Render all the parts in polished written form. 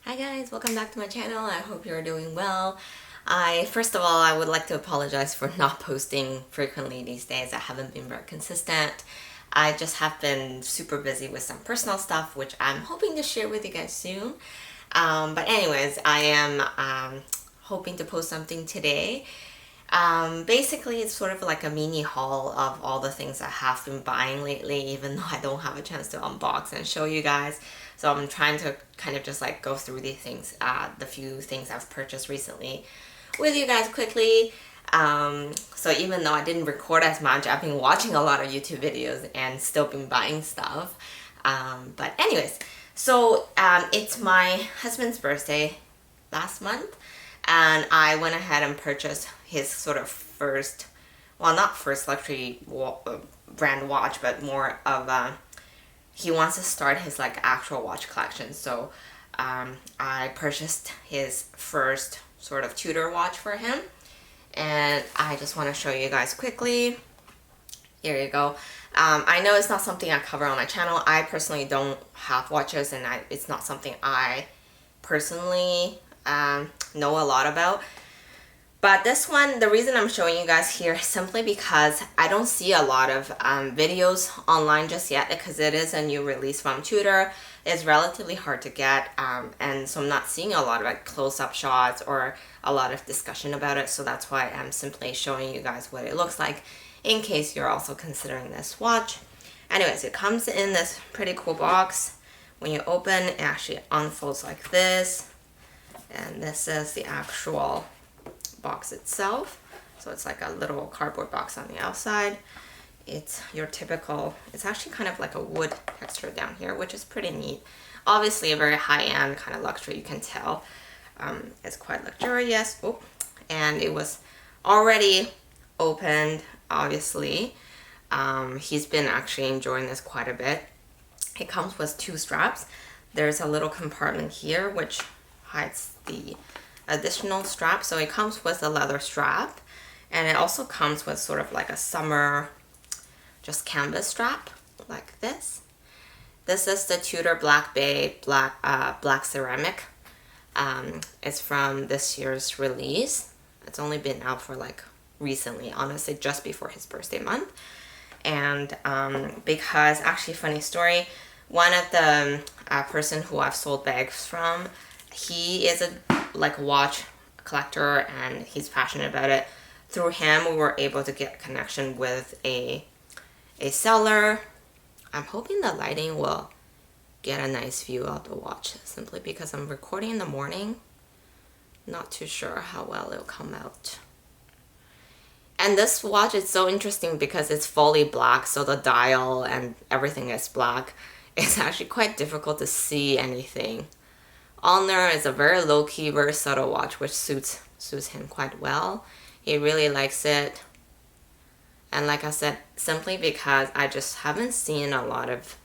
Hi guys, welcome back to my channel. I hope you're doing well. First of all, I would like to apologize for not posting frequently these days. I haven't been very consistent. I just have been super busy with some personal stuff, which I'm hoping to share with you guys soon. But anyways, I am hoping to post something today. Basically, it's sort of like a mini haul of all the things I have been buying lately, even though I don't have a chance to unbox and show you guys. So I'm trying to kind of just like go through these things, the few things I've purchased recently with you guys quickly. So even though I didn't record as much, I've been watching a lot of YouTube videos and still been buying stuff. But anyways, so it's my husband's birthday last month, and I went ahead and purchased his sort of first, well, not first luxury brand watch, but more of he wants to start his like actual watch collection. So I purchased his first sort of Tudor watch for him, and I just want to show you guys quickly. Here you go. I know it's not something I cover on my channel. I personally don't have watches, and it's not something I personally know a lot about. But this one, the reason I'm showing you guys here is simply because I don't see a lot of videos online just yet, because it is a new release from Tudor. It's relatively hard to get, and so I'm not seeing a lot of like close-up shots or a lot of discussion about it. So that's why I'm simply showing you guys what it looks like in case you're also considering this watch. Anyways, it comes in this pretty cool box. When you open, it actually unfolds like this, and this is the actual box itself. So it's like a little cardboard box on the outside. It's your typical, it's actually kind of like a wood texture down here, which is pretty neat. Obviously a very high-end kind of luxury, you can tell. It's quite luxurious. Oh, and it was already opened, obviously. He's been actually enjoying this quite a bit. It comes with two straps. There's a little compartment here which hides the additional strap. So it comes with a leather strap, and it also comes with sort of like a summer just canvas strap like this. This is the Tudor Black Bay Black Ceramic. It's from this year's release. It's only been out for like recently, honestly, just before his birthday month. And because, actually, funny story, one of the person who I've sold bags from, he is a like watch collector and he's passionate about it. Through him, we were able to get connection with a seller. I'm hoping the lighting will get a nice view of the watch, simply because I'm recording in the morning. Not too sure how well it'll come out. And this watch is so interesting because it's fully black, so the dial and everything is black. It's actually quite difficult to see anything on there. Is a very low-key, very subtle watch, which suits him quite well. He really likes it. And like I said, simply because I just haven't seen a lot of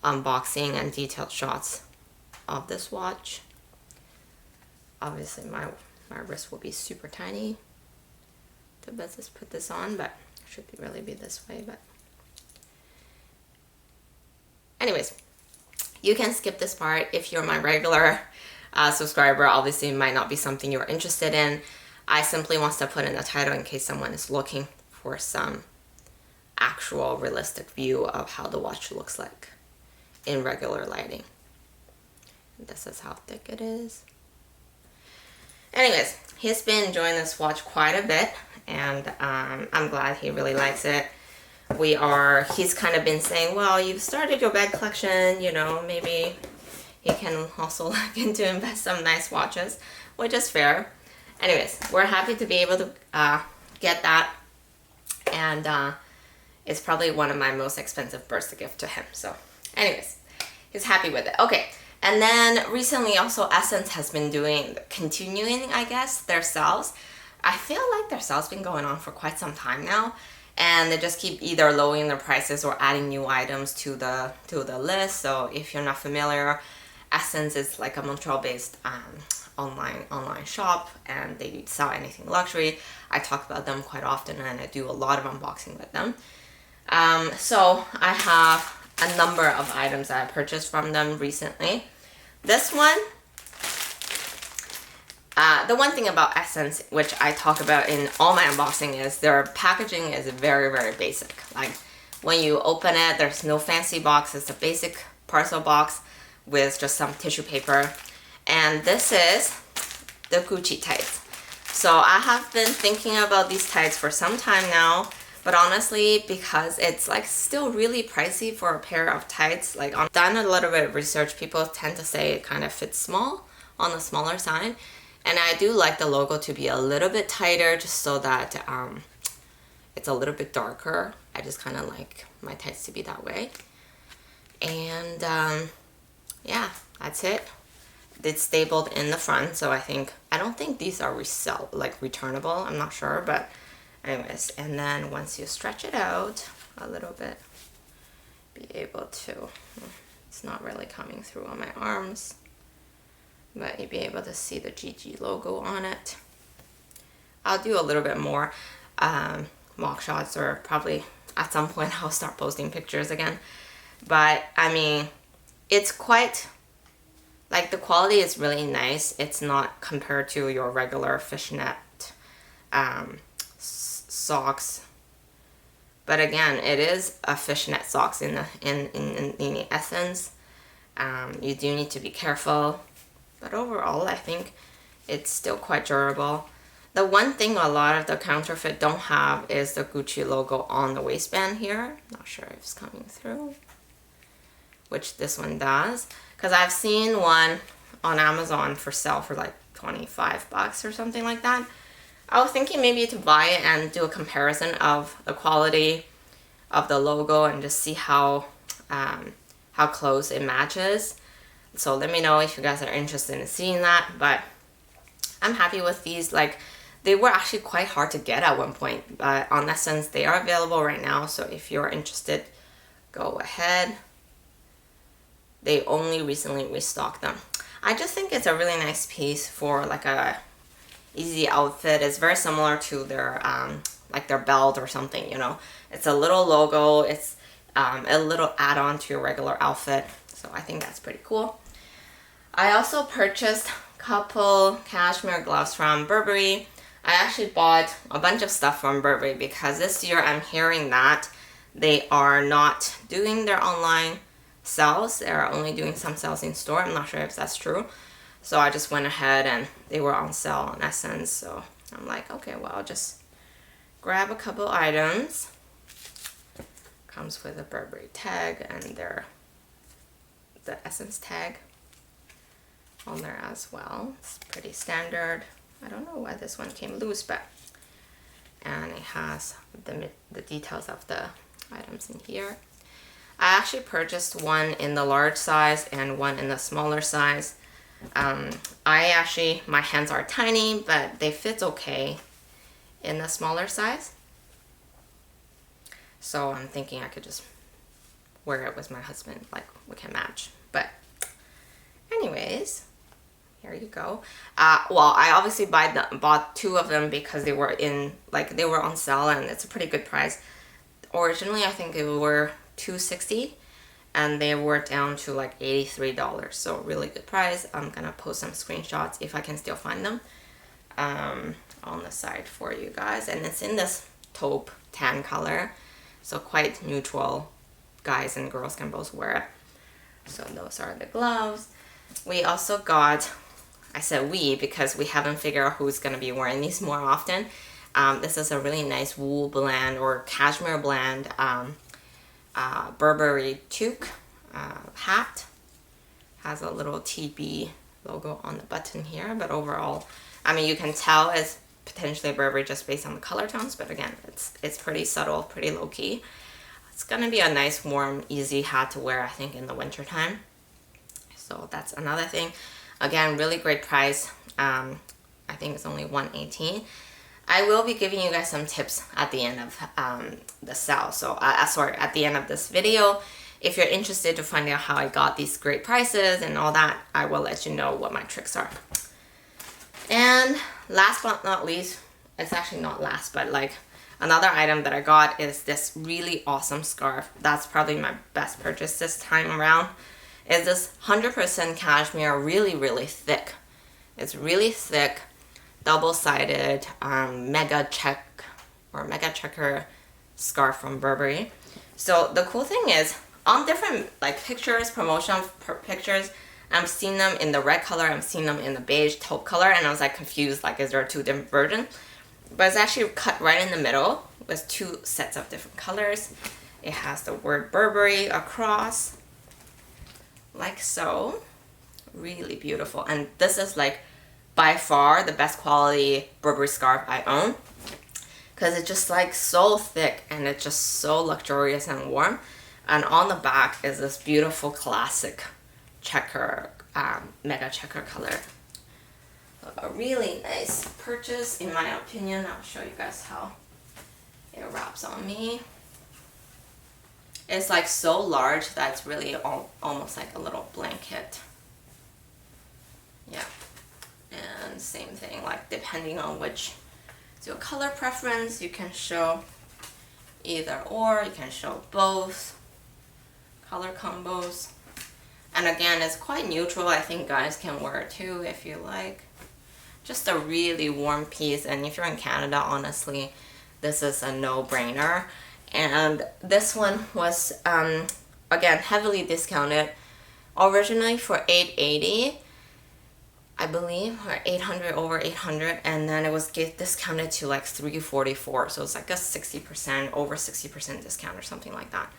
unboxing and detailed shots of this watch. Obviously my wrist will be super tiny to best put this on, but it should really be this way. But anyways, you can skip this part if you're my regular subscriber. Obviously, it might not be something you're interested in. I simply want to put in the title in case someone is looking for some actual realistic view of how the watch looks like in regular lighting. This is how thick it is. Anyways, he's been enjoying this watch quite a bit, and I'm glad he really likes it. He's kind of been saying, well, you've started your bag collection, you know, maybe you can also look into invest some nice watches, which is fair. Anyways, we're happy to be able to get that, and it's probably one of my most expensive birthday gift to him. So anyways, he's happy with it. Okay, and then recently also Ssense has been continuing, I guess, their sales. I feel like their sales been going on for quite some time now. And they just keep either lowering their prices or adding new items to the list. So if you're not familiar, Ssense is like a Montreal-based online shop, and they sell anything luxury. I talk about them quite often, and I do a lot of unboxing with them. So I have a number of items that I purchased from them recently. This one The one thing about Ssense, which I talk about in all my unboxing, is their packaging is very, very basic. Like when you open it, there's no fancy box. It's a basic parcel box with just some tissue paper. And this is the Gucci tights. So I have been thinking about these tights for some time now, but honestly, because it's like still really pricey for a pair of tights, like I've done a little bit of research, people tend to say it kind of fits small, on the smaller side. And I do like the logo to be a little bit tighter just so that it's a little bit darker. I just kind of like my tights to be that way. And yeah, that's it. It's stapled in the front, so I don't think these are returnable. I'm not sure, but anyways. And then once you stretch it out a little bit, be able to, it's not really coming through on my arms, but you'll be able to see the GG logo on it. I'll do a little bit more mock shots, or probably at some point I'll start posting pictures again. But I mean, it's quite, like the quality is really nice. It's not compared to your regular fishnet socks. But again, it is a fishnet socks in the essence. You do need to be careful. But overall, I think it's still quite durable. The one thing a lot of the counterfeit don't have is the Gucci logo on the waistband here. Not sure if it's coming through, which this one does. Because I've seen one on Amazon for sale for like 25 bucks or something like that. I was thinking maybe to buy it and do a comparison of the quality of the logo and just see how close it matches. So let me know if you guys are interested in seeing that. But I'm happy with these. Like, they were actually quite hard to get at one point, but on Ssense they are available right now. So if you're interested, go ahead. They only recently restocked them. I just think it's a really nice piece for like a easy outfit. It's very similar to their like their belt or something, you know. It's a little logo. It's a little add-on to your regular outfit. So I think that's pretty cool. I also purchased a couple cashmere gloves from Burberry. I actually bought a bunch of stuff from Burberry because this year I'm hearing that they are not doing their online sales. They're only doing some sales in store. I'm not sure if that's true. So I just went ahead and they were on sale on Ssense. So I'm like, okay, well, I'll just grab a couple items. Comes with a Burberry tag and the Ssense tag on there as well. It's pretty standard. I don't know why this one came loose, but and it has the details of the items in here. I actually purchased one in the large size and one in the smaller size. My hands are tiny, but they fit okay in the smaller size. So I'm thinking I could just wear it with my husband, like we can match. But anyways, here you go. Well, I obviously bought two of them because they were on sale and it's a pretty good price. Originally, I think they were $260 and they were down to like $83. So really good price. I'm gonna post some screenshots if I can still find them on the side for you guys. And it's in this taupe tan color, so quite neutral. Guys and girls can both wear it. So those are the gloves. We also got, I said we because we haven't figured out who's going to be wearing these more often. This is a really nice wool blend or cashmere blend Burberry toque hat. Has a little TB logo on the button here, but overall, I mean, you can tell it's potentially Burberry just based on the color tones, but again, it's pretty subtle, pretty low-key. It's gonna be a nice, warm, easy hat to wear, I think, in the winter time. So that's another thing. Again, really great price. I think it's only $118. I will be giving you guys some tips at the end of the sale. So, sorry, at the end of this video. If you're interested to find out how I got these great prices and all that, I will let you know what my tricks are. And last but not least, it's actually not last, but like another item that I got is this really awesome scarf. That's probably my best purchase this time around. Is this 100% cashmere, really, really thick It's really thick, double-sided mega checker scarf from Burberry. So the cool thing is, on different like pictures, promotional pictures, I'm seeing them in the red color, I'm seeing them in the beige taupe color, and I was like confused, like is there two different versions? But it's actually cut right in the middle with two sets of different colors. It has the word Burberry across, like so. Really beautiful. And this is like by far the best quality Burberry scarf I own, because it's just like so thick and it's just so luxurious and warm. And on the back is this beautiful classic checker, mega checker color. A really nice purchase in my opinion. I'll show you guys how it wraps on me. It's like so large that it's really almost like a little blanket. Yeah, and same thing, like depending on which is your color preference, you can show either or, you can show both color combos. And again, it's quite neutral. I think guys can wear it too if you like. Just a really warm piece, and if you're in Canada, honestly, this is a no-brainer. And this one was again heavily discounted, originally for $880, I believe, or 800, over 800, and then it was discounted to like $344, so it's like a 60%, over 60% discount or something like that.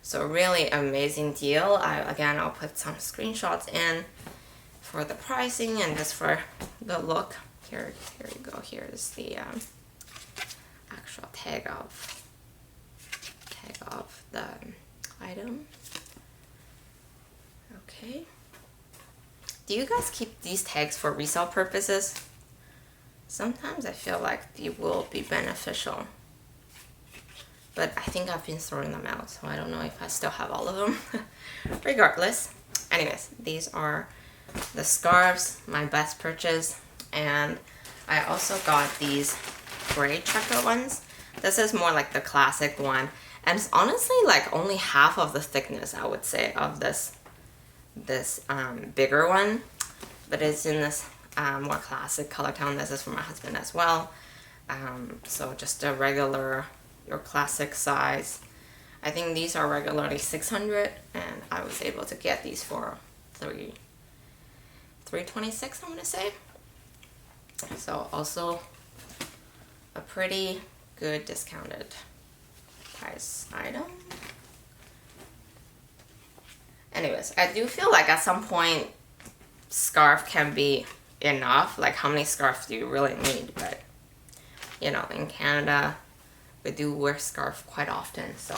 So really amazing deal. I'll put some screenshots in for the pricing and just for the look. Here you go. Here is the actual tag of the item. Okay. Do you guys keep these tags for resale purposes? Sometimes I feel like they will be beneficial, but I think I've been throwing them out, so I don't know if I still have all of them. Regardless, anyways, these are the scarves, my best purchase. And I also got these gray checker ones. This is more like the classic one, and it's honestly like only half of the thickness, I would say, of this bigger one, but it's in this more classic color tone. This is for my husband as well. So just a regular, your classic size. I think these are regularly $600, and I was able to get these for $326, I want to say. So also a pretty good discounted price item. Anyways, I do feel like at some point scarf can be enough. Like, how many scarves do you really need? But you know, in Canada we do wear scarf quite often. So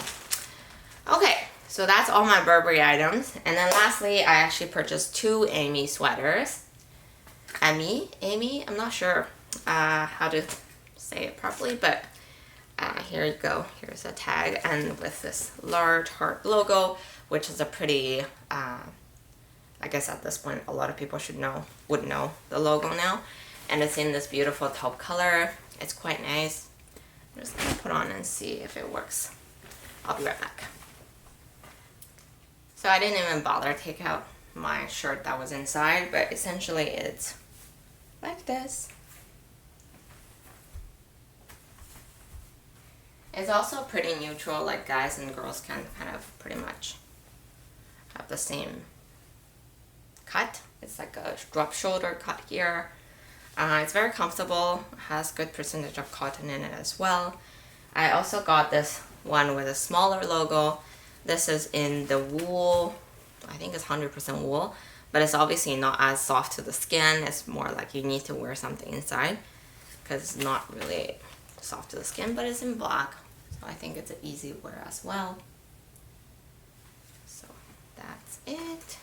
okay, so that's all my Burberry items. And then lastly, I actually purchased two Amy sweaters. Amy, I'm not sure how to say it properly, but here you go. Here's a tag, and with this large heart logo, which is a pretty, I guess at this point a lot of people would know the logo now. And it's in this beautiful taupe color. It's quite nice. I'm just gonna put on and see if it works. I'll be right back. So I didn't even bother to take out my shirt that was inside, but essentially it's like this. It's also pretty neutral, like guys and girls can kind of pretty much have the same cut. It's like a drop shoulder cut here. It's very comfortable, has good percentage of cotton in it as well. I also got this one with a smaller logo. This is in the wool. I think it's 100% wool, but it's obviously not as soft to the skin. It's more like you need to wear something inside because it's not really soft to the skin, but it's in black, so I think it's an easy wear as well. So that's it.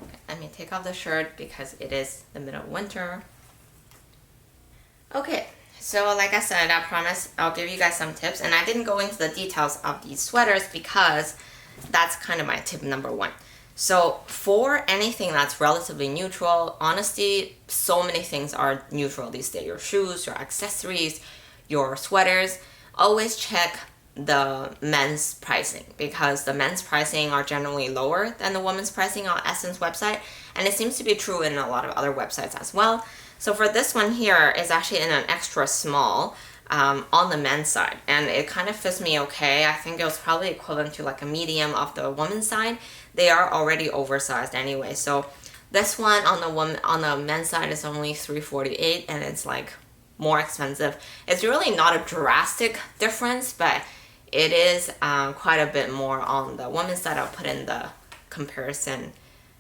Okay, let me take off the shirt because it is the middle of winter. Okay, so like I said, I promise I'll give you guys some tips, and I didn't go into the details of these sweaters because that's kind of my tip number one. So for anything that's relatively neutral, honestly, so many things are neutral these days. Your shoes, your accessories, your sweaters. Always check the men's pricing, because the men's pricing are generally lower than the women's pricing on Ssense website. And it seems to be true in a lot of other websites as well. So for this one here, it's actually in an extra small on the men's side, and it kind of fits me okay. I think it was probably equivalent to like a medium of the woman's side. They are already oversized anyway. So this one on the men's side is only $348, and it's like more expensive. It's really not a drastic difference, but it is quite a bit more on the women's side. I'll put in the comparison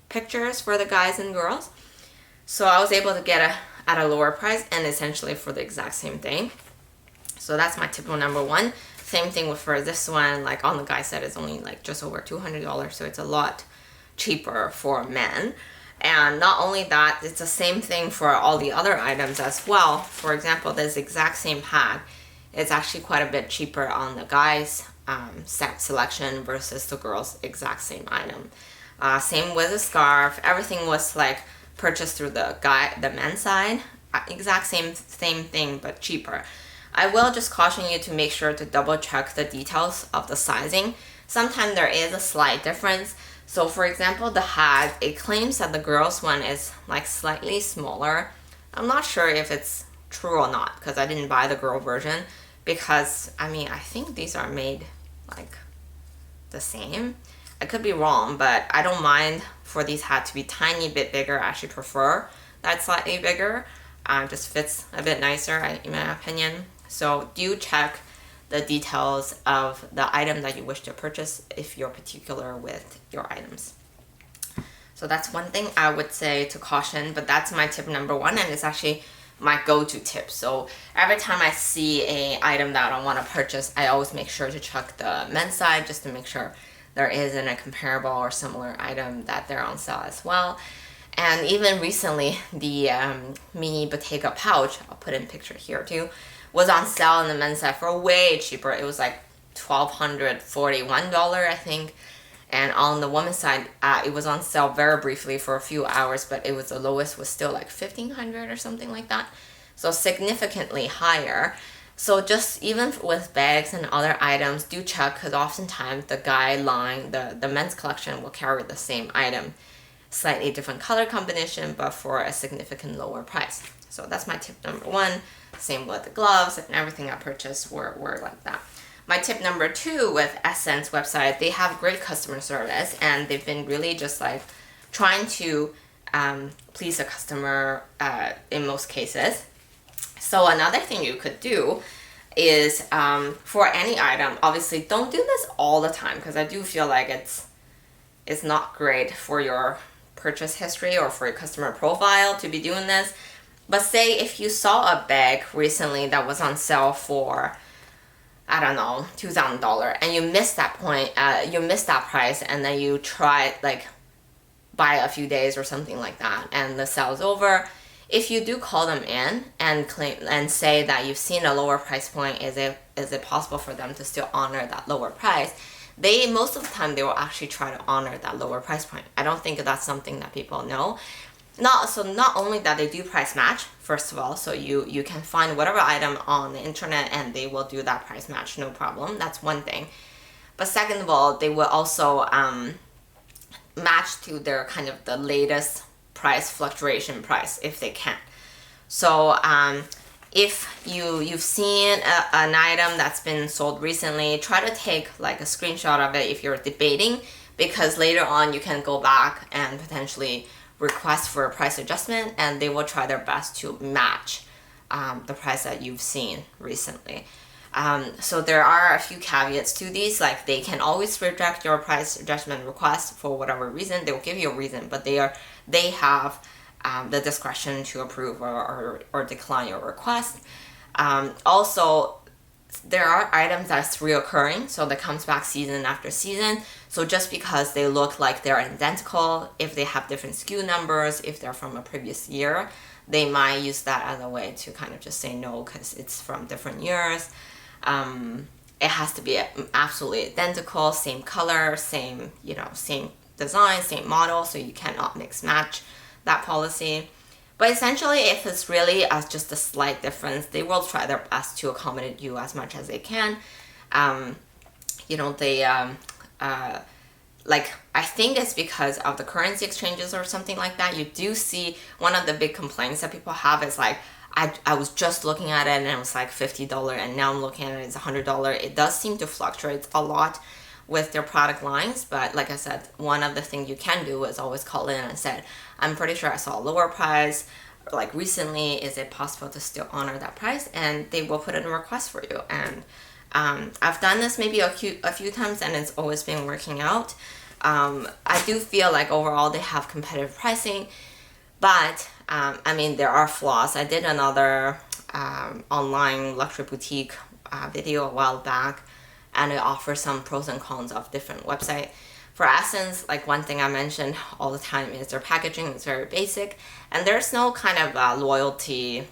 pictures for the guys and girls. So I was able to get at a lower price and essentially for the exact same thing. So that's my typical number one. Same thing with for this one, like on the guy side, it's only like just over $200, so it's a lot cheaper for men. And not only that, it's the same thing for all the other items as well. For example, this exact same hat, it's actually quite a bit cheaper on the guys set selection versus the girls exact same item. Same with the scarf. Everything was like purchased through the men's side. Exact same thing, but cheaper. I will just caution you to make sure to double check the details of the sizing. Sometimes there is a slight difference. So for example, the hat, it claims that the girls one is like slightly smaller. I'm not sure if it's true or not because I didn't buy the girl version, because I mean, I think these are made like the same. I could be wrong, but I don't mind for these hats to be tiny bit bigger. I actually prefer that slightly bigger. Just fits a bit nicer in my opinion. So do check the details of the item that you wish to purchase if you're particular with your items. So that's one thing I would say to caution, but that's my tip number one, and it's actually my go-to tip. So every time I see a item that I want to purchase, I always make sure to check the men's side just to make sure there isn't a comparable or similar item that they're on sale as well. And even recently, the mini Bottega pouch, I'll put in a picture here too, was on sale on the men's side for way cheaper. It was like $1,241, I think. And on the women's side, it was on sale very briefly for a few hours, but it was the lowest was still like $1,500 or something like that. So significantly higher. So just even with bags and other items, do check, because oftentimes the guy line, the men's collection will carry the same item. Slightly different color combination, but for a significant lower price. So that's my tip number one. Same with the gloves and everything I purchased were like that. My tip number two with Ssense website, they have great customer service, and they've been really just like trying to please the customer in most cases. So another thing you could do is for any item, obviously don't do this all the time, because I do feel like it's not great for your purchase history or for your customer profile to be doing this. But say if you saw a bag recently that was on sale for, I don't know, $2,000, and you missed that point, you missed that price, and then you tried like buy a few days or something like that, and the sale's over. If you do call them in and claim and say that you've seen a lower price point, is it possible for them to still honor that lower price? Most of the time they will actually try to honor that lower price point. I don't think that's something that people know. Not only that, they do price match, first of all, so you can find whatever item on the internet and they will do that price match, no problem. That's one thing. But second of all, they will also match to their kind of the latest price fluctuation price if they can. So if you've seen an item that's been sold recently, try to take like a screenshot of it if you're debating, because later on you can go back and potentially request for a price adjustment, and they will try their best to match the price that you've seen recently. So there are a few caveats to these, like they can always reject your price adjustment request for whatever reason. They will give you a reason, but they have the discretion to approve or decline your request. Also, there are items that's reoccurring, so that comes back season after season. So just because they look like they're identical, if they have different SKU numbers, if they're from a previous year, they might use that as a way to kind of just say no because it's from different years. It has to be absolutely identical, same color, same design, same model, so you cannot mix match that policy. But essentially, if it's really as just a slight difference, they will try their best to accommodate you as much as they can. like, I think it's because of the currency exchanges or something like that. You do see one of the big complaints that people have is like, I was just looking at it and it was like $50 and now I'm looking at it, it's $100. It does seem to fluctuate a lot with their product lines, but like I said, one of the things you can do is always call in and said, I'm pretty sure I saw a lower price, like recently, is it possible to still honor that price? And they will put in a request for you. And I've done this maybe a few times and it's always been working out. I do feel like overall they have competitive pricing, but I mean, there are flaws. I did another online luxury boutique video a while back, and it offers some pros and cons of different websites. For Ssense, like one thing I mentioned all the time is their packaging is very basic, and there's no kind of loyalty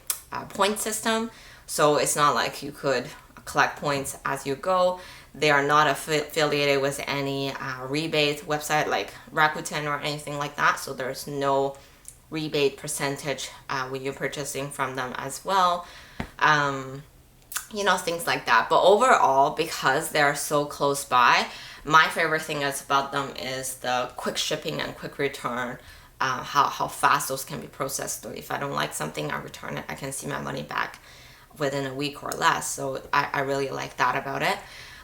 point system, so it's not like you could collect points as you go. They are not affiliated with any rebate website like Rakuten or anything like that, so there's no rebate percentage when you're purchasing from them as well. You know, things like that. But overall, because they're so close by, my favorite thing is about them is the quick shipping and quick return, how fast those can be processed. So if I don't like something, I return it, I can see my money back within a week or less. So I really like that about it.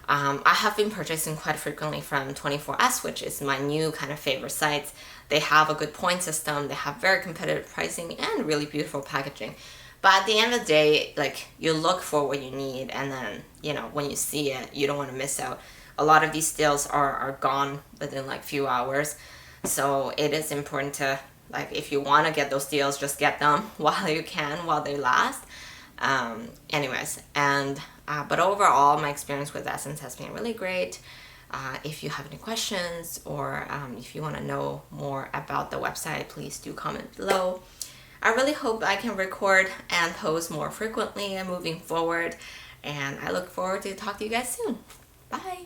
I have been purchasing quite frequently from 24S, which is my new kind of favorite site. They have a good point system, they have very competitive pricing and really beautiful packaging. But at the end of the day, like, you look for what you need, and then, you know, when you see it, you don't want to miss out. A lot of these deals are gone within like few hours. So it is important to, like, if you want to get those deals, just get them while you can, while they last. Anyways, and but overall, my experience with Ssense has been really great. If you have any questions or if you want to know more about the website, please do comment below. I really hope I can record and post more frequently and moving forward, and I look forward to talk to you guys soon. Bye!